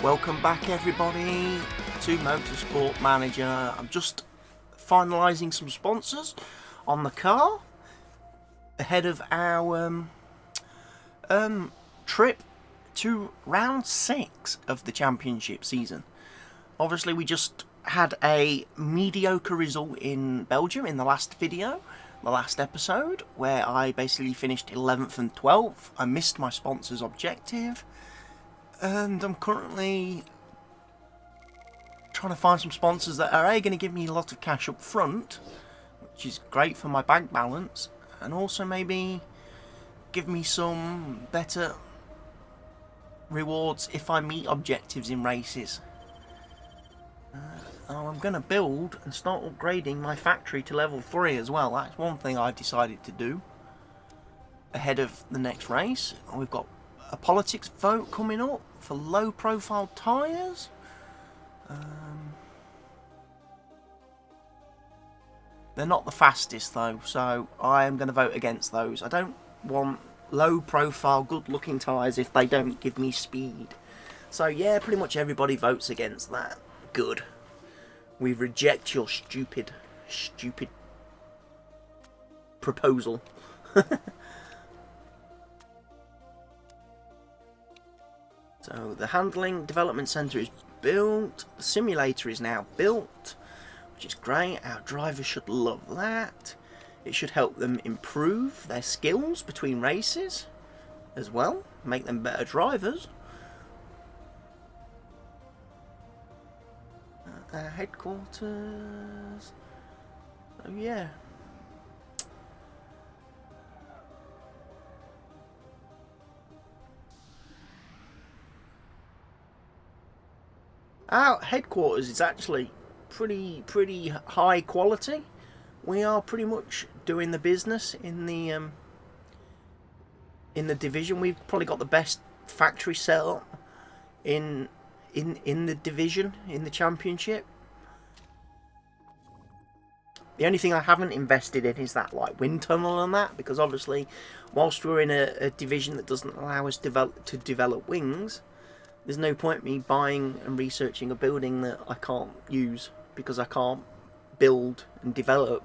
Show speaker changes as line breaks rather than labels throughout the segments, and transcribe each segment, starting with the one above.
Welcome back everybody to Motorsport Manager. I'm just finalising some sponsors on the car ahead of our trip to round 6 of the championship season. Obviously we just had a mediocre result in Belgium in the last video, the last episode, where I basically finished 11th and 12th. I missed my sponsor's objective. And I'm currently trying to find some sponsors that are going to give me a lot of cash up front, which is great for my bank balance, and also maybe give me some better rewards if I meet objectives in races. I'm going to build and start upgrading my factory to level 3 as well. That's one thing I decided to do ahead of the next race. We've got a politics vote coming up for low profile tyres. They're not the fastest though, so I am going to vote against those. I don't want low profile good looking tyres if they don't give me speed. So yeah, pretty much everybody votes against that. Good. We reject your stupid proposal. So the handling development centre is built, the simulator is now built, which is great. Our drivers should love that. It should help them improve their skills between races as well, make them better drivers. Our headquarters, oh yeah. Our headquarters is actually pretty high quality. We are pretty much doing the business in the division. We've probably got the best factory setup in the division, in the championship. The only thing I haven't invested in is that like wind tunnel and that, because obviously whilst we're in a division that doesn't allow us to develop wings, there's no point me buying and researching a building that I can't use, because I can't build and develop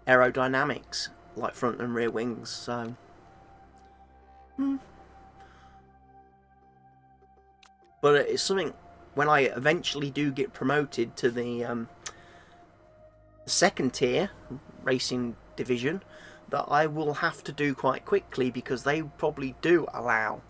aerodynamics like front and rear wings. So but it's something, when I eventually do get promoted to the second tier racing division, that I will have to do quite quickly, because they probably do allow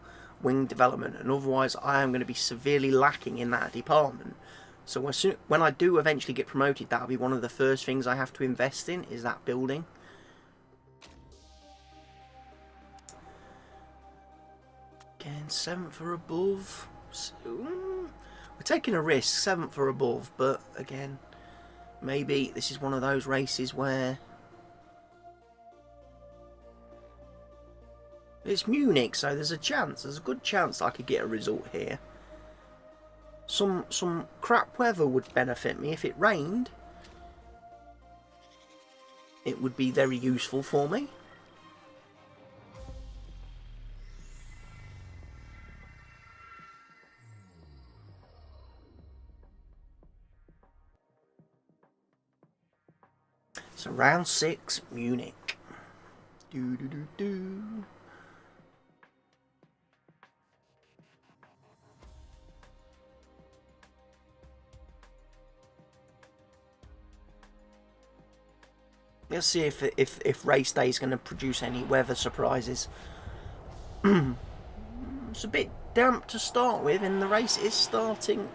wing development, and otherwise I am going to be severely lacking in that department. So when I do eventually get promoted, that'll be one of the first things I have to invest in, is that building. Again, 7th or above. So, we're taking a risk, 7th or above, but again, maybe this is one of those races where it's Munich, so there's a good chance I could get a result here. Some crap weather would benefit me. If it rained, it would be very useful for me. So round 6, Munich. Let's see if race day is going to produce any weather surprises. It's a bit damp to start with, and the race is starting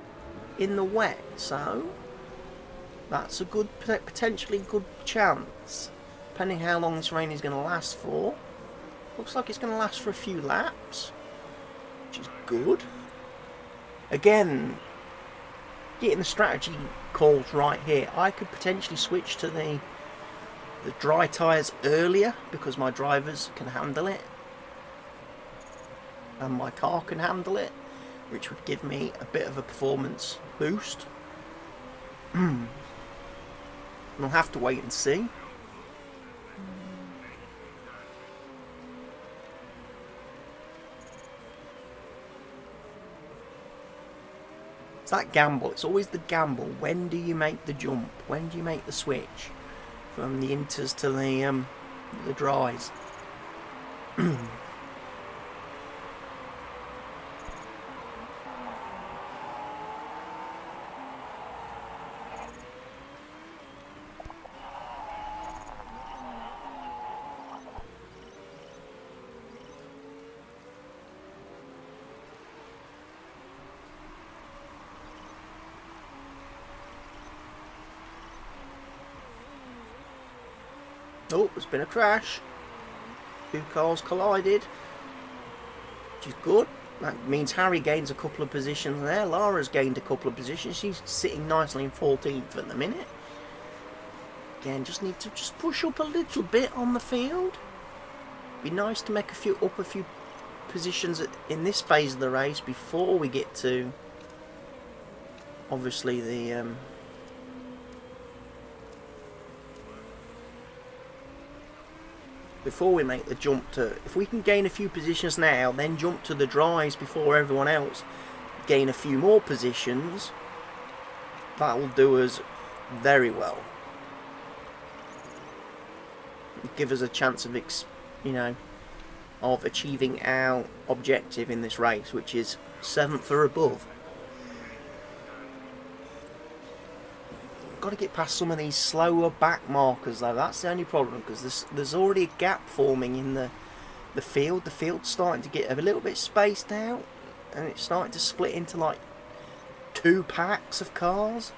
in the wet, so that's a good, potentially good chance, depending how long this rain is going to last for. Looks like it's going to last for a few laps, which is good. Again, getting the strategy calls right here. I could potentially switch to the dry tyres earlier, because my drivers can handle it and my car can handle it, which would give me a bit of a performance boost. We'll have to wait and see. It's that gamble. It's always the gamble. When do you make the jump? When do you make the switch from the inters to the dries? Oh, there's been a crash. Two cars collided, which is good. That means Harry gains a couple of positions there. Lara's gained a couple of positions. She's sitting nicely in 14th at the minute. Again, just need to just push up a little bit on the field. Be nice to make a few positions in this phase of the race before we get to obviously the before we make the jump to, if we can gain a few positions now, then jump to the dries before everyone else, gain a few more positions, that will do us very well. Give us a chance of, of achieving our objective in this race, which is 7th or above. Got to get past some of these slower back markers though. That's the only problem, because there's already a gap forming in the field. The field's starting to get a little bit spaced out, and it's starting to split into like 2 packs of cars.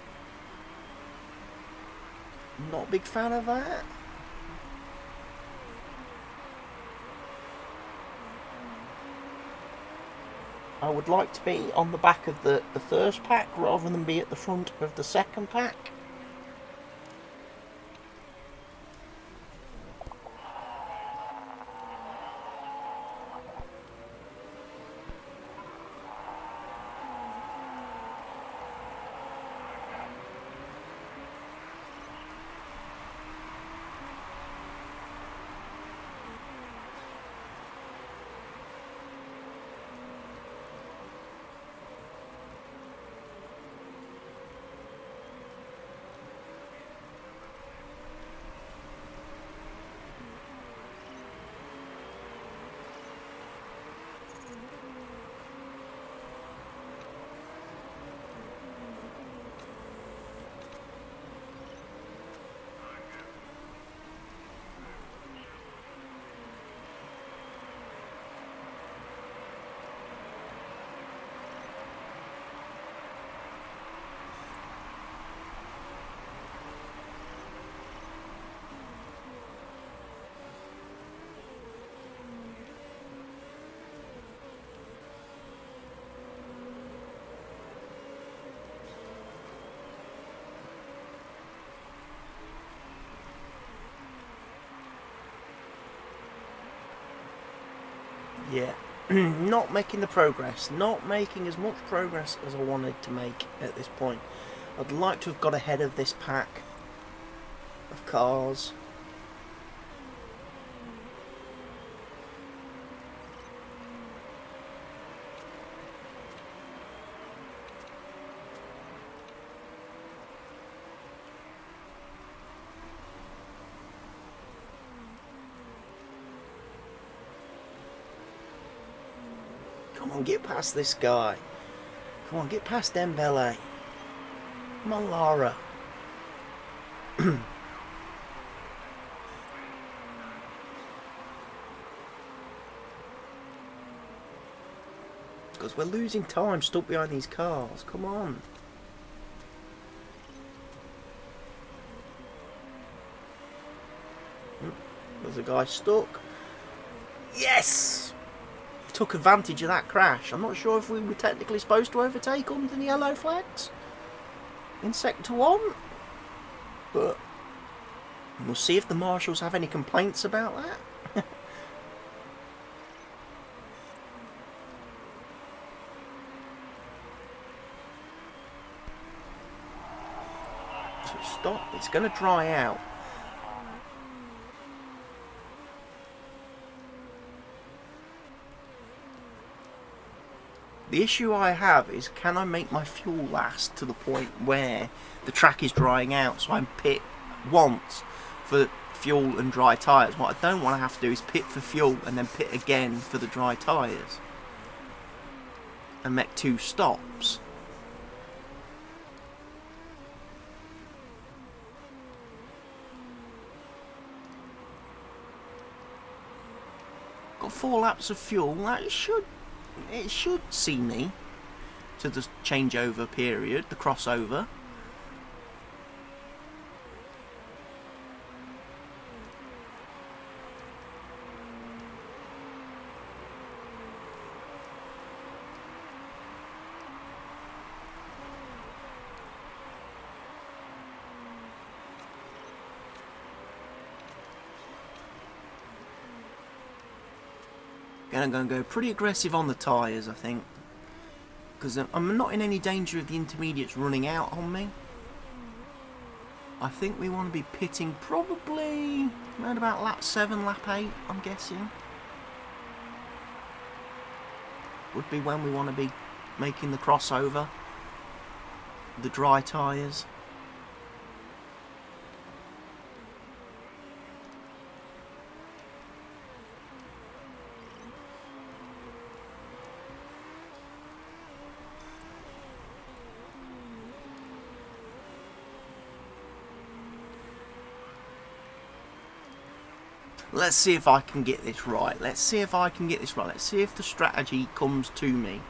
Not a big fan of that. I would like to be on the back of the first pack rather than be at the front of the second pack. Yeah, not making the progress, not making as much progress as I wanted to make at this point. I'd like to have got ahead of this pack of cars. Come on, get past this guy. Come on, get past Dembele. Come on, Lara. Because we're losing time stuck behind these cars. Come on. There's a guy stuck. Yes! Took advantage of that crash. I'm not sure if we were technically supposed to overtake under the yellow flags in Sector 1, but we'll see if the marshals have any complaints about that. So stop, it's going to dry out. The issue I have is, can I make my fuel last to the point where the track is drying out, so I'm pit once for fuel and dry tyres. What I don't want to have to do is pit for fuel and then pit again for the dry tyres and make 2 stops. Got 4 laps of fuel. That it should see me to the changeover period, the crossover. I'm going to go pretty aggressive on the tyres, I think, because I'm not in any danger of the intermediates running out on me. I think we want to be pitting probably around about lap 7, lap 8, I'm guessing. Would be when we want to be making the crossover, the dry tyres. Let's see if I can get this right. Let's see if I can get this right. Let's see if the strategy comes to me.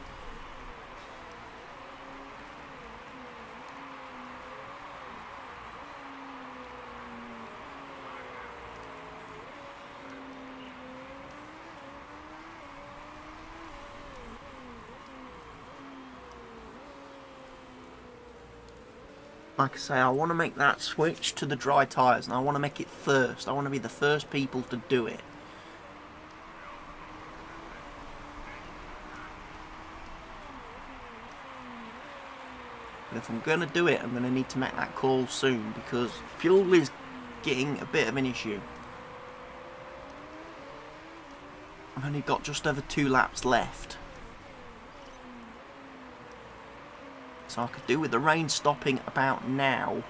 Like I say, I want to make that switch to the dry tyres, and I want to make it first. I want to be the first people to do it. But if I'm going to do it, I'm going to need to make that call soon, because fuel is getting a bit of an issue. I've only got just over 2 laps left. So I could do with the rain stopping about now.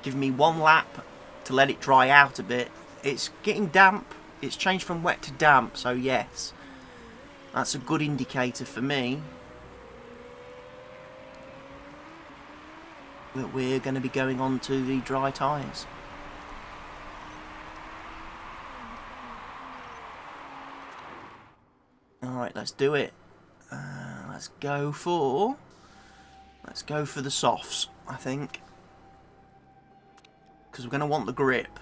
Give me 1 lap to let it dry out a bit. It's getting damp. It's changed from wet to damp, so yes. That's a good indicator for me that we're going to be going on to the dry tyres. Alright, let's do it. Let's go for the softs, I think, because we're going to want the grip.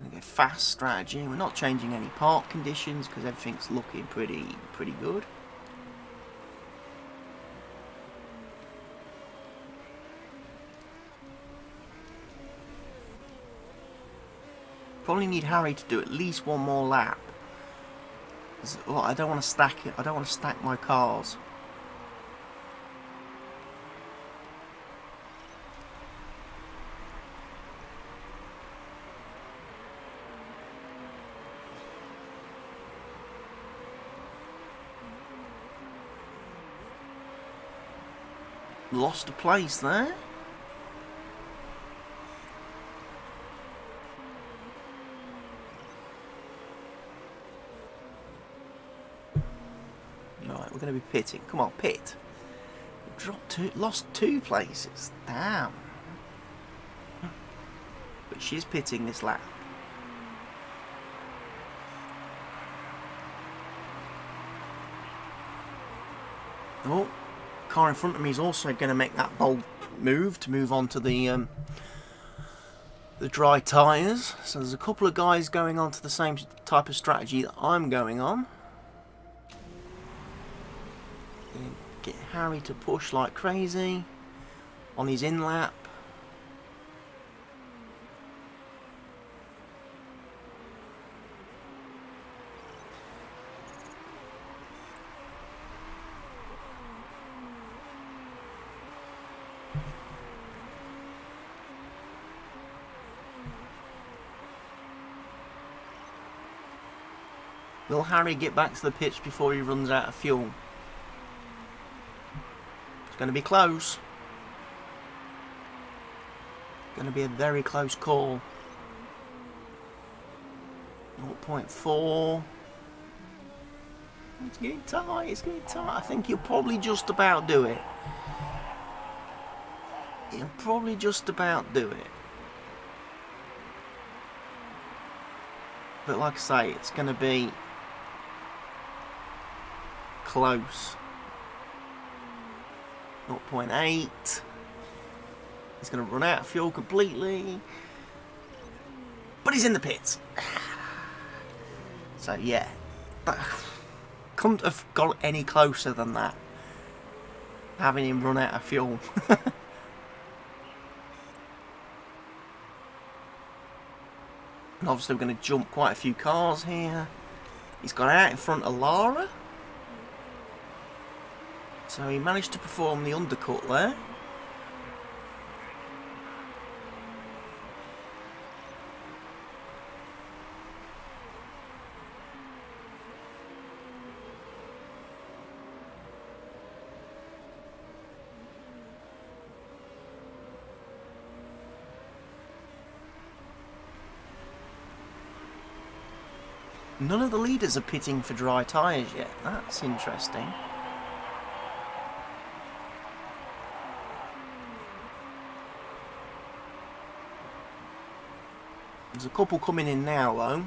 Going to go fast strategy. We're not changing any park conditions because everything's looking pretty good. Probably need Harry to do at least 1 more lap. Well, I don't want to stack it. I don't want to stack my cars. Lost a place there. Right, we're going to be pitting. Come on, pit. Lost 2 places. Damn. But she's pitting this lap. Oh, car in front of me is also going to make that bold move to move on to the dry tyres. So there's a couple of guys going on to the same type of strategy that I'm going on. Get Harry to push like crazy on his in lap. Will Harry get back to the pitch before he runs out of fuel? It's going to be close. Going to be a very close call. 0.4. It's getting tight, it's getting tight. I think he'll probably just about do it. He'll probably just about do it. But like I say, it's going to be close. 0.8. He's going to run out of fuel completely. But he's in the pits. So yeah. Couldn't have got any closer than that. Having him run out of fuel. And obviously we're going to jump quite a few cars here. He's got out in front of Lara. So he managed to perform the undercut there. None of the leaders are pitting for dry tyres yet. That's interesting. There's a couple coming in now though.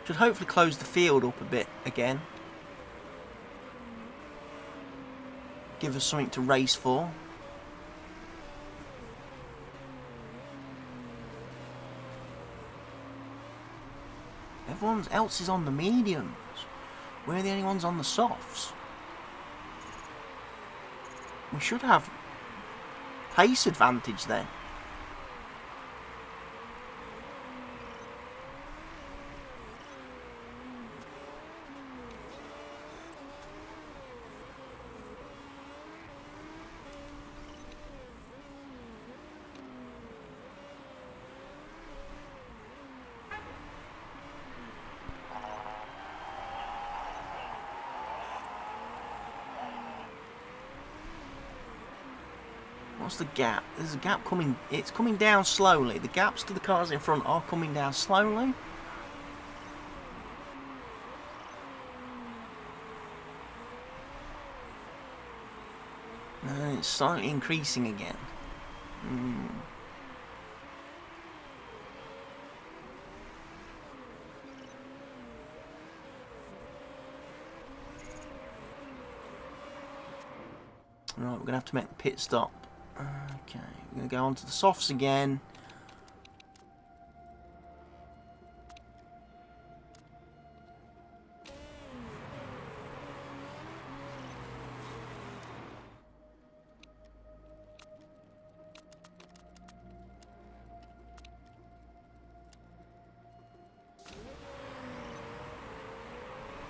Should hopefully close the field up a bit again. Give us something to race for. Everyone else is on the mediums. We're the only ones on the softs. We should have pace advantage then. What's the gap? There's a gap coming. It's coming down slowly. The gaps to the cars in front are coming down slowly. And it's slightly increasing again. Right, we're going to have to make the pit stop. Okay, we're going to go on to the softs again.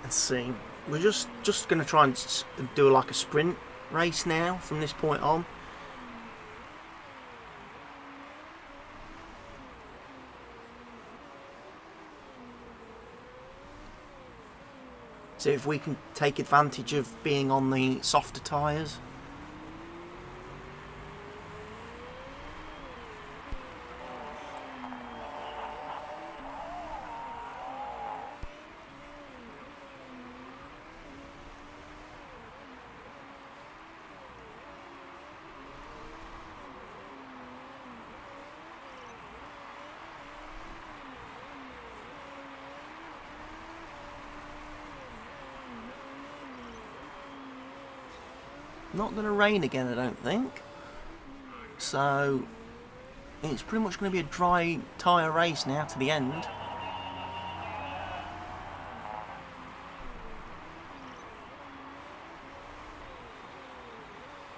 Let's see. We're just going to try and do like a sprint race now from this point on. See if we can take advantage of being on the softer tyres. Not going to rain again, I don't think. So it's pretty much going to be a dry tyre race now to the end.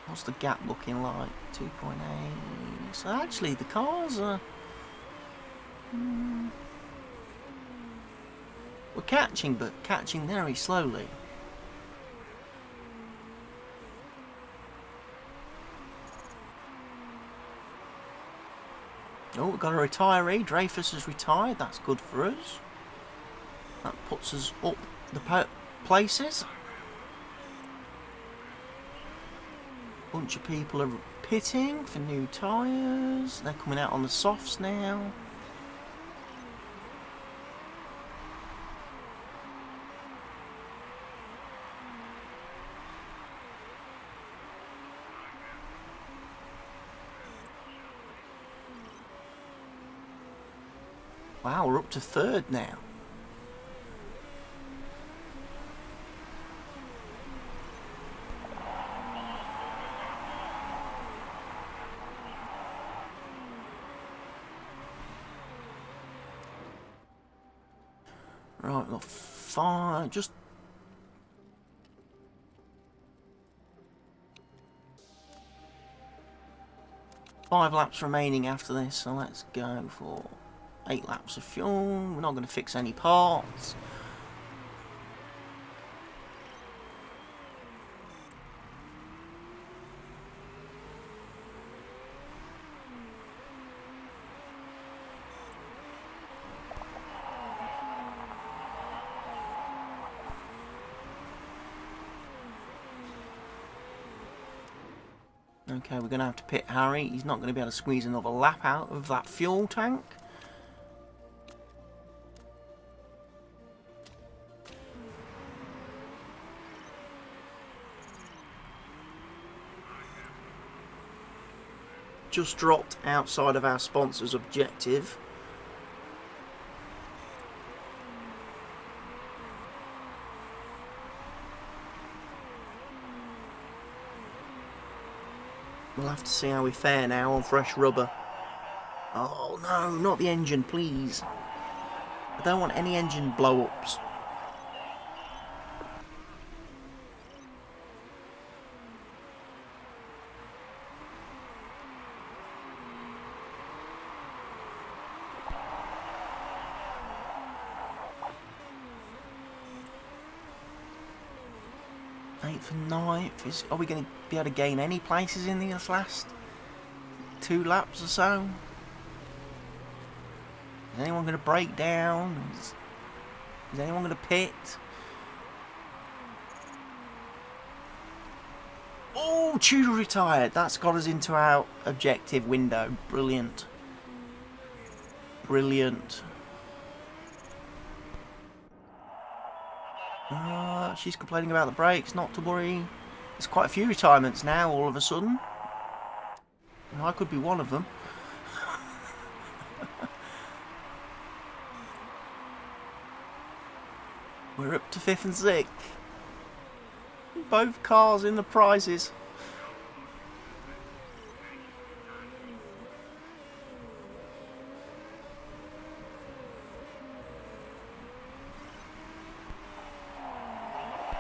What's the gap looking like? 2.8. So actually the cars are... we're catching, but catching very slowly. Oh, we've got a retiree. Dreyfus has retired. That's good for us. That puts us up the places. Bunch of people are pitting for new tyres. They're coming out on the softs now. Wow, we're up to third now. Right, we've got five, just 5 laps remaining after this, so let's go for 8 laps of fuel. We're not going to fix any parts. Okay, we're going to have to pit Harry. He's not going to be able to squeeze another lap out of that fuel tank. Just dropped outside of our sponsor's objective. We'll have to see how we fare now on fresh rubber. Oh no, not the engine, please. I don't want any engine blow-ups. Eighth and ninth. Are we going to be able to gain any places in these last 2 laps or so? Is anyone going to break down? Is anyone going to pit? Oh, Tudor retired. That's got us into our objective window. Brilliant. Brilliant. She's complaining about the brakes, not to worry. There's quite a few retirements now, all of a sudden. I could be one of them. We're up to 5th and 6th. Both cars in the prizes.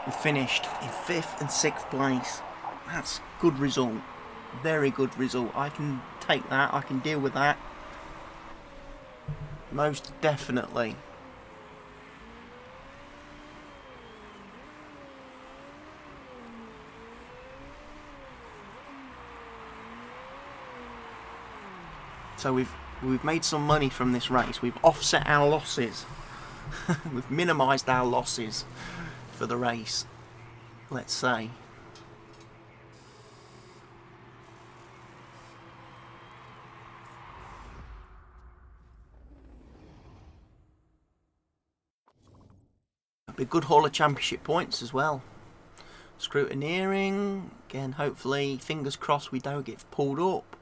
We finished in 5th and 6th place. That's good result. Very good result. I can take that. I can deal with that. Most definitely. So we've made some money from this race. We've offset our losses. We've minimised our losses for the race, let's say. It'll be a good haul of championship points as well. Scrutineering, again, hopefully, fingers crossed we don't get pulled up.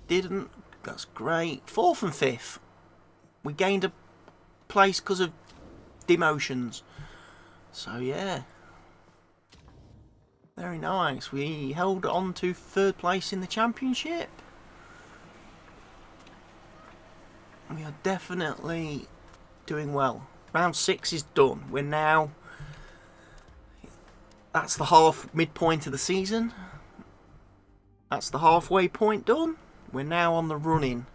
Didn't, that's great. 4th and 5th. We gained a place because of demotions. So yeah, very nice. We held on to 3rd place in the championship. We are definitely doing well. Round 6 is done. We're now, that's the midpoint of the season. That's the halfway point done. We're now on the run-in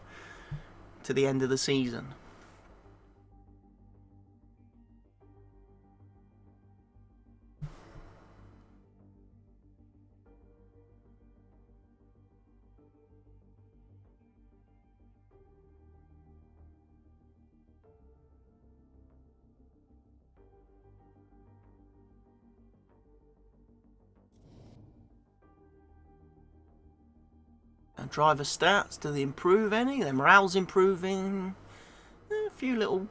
to the end of the season. Driver stats, do they improve any? Their morale's improving. A few little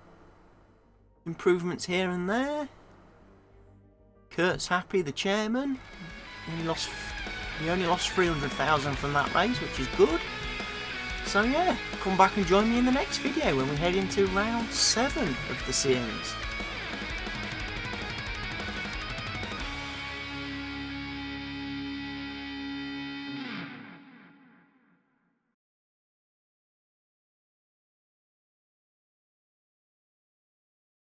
improvements here and there. Kurt's happy, the chairman. He only lost 300,000 from that race, which is good. So yeah, come back and join me in the next video when we head into round 7 of the series.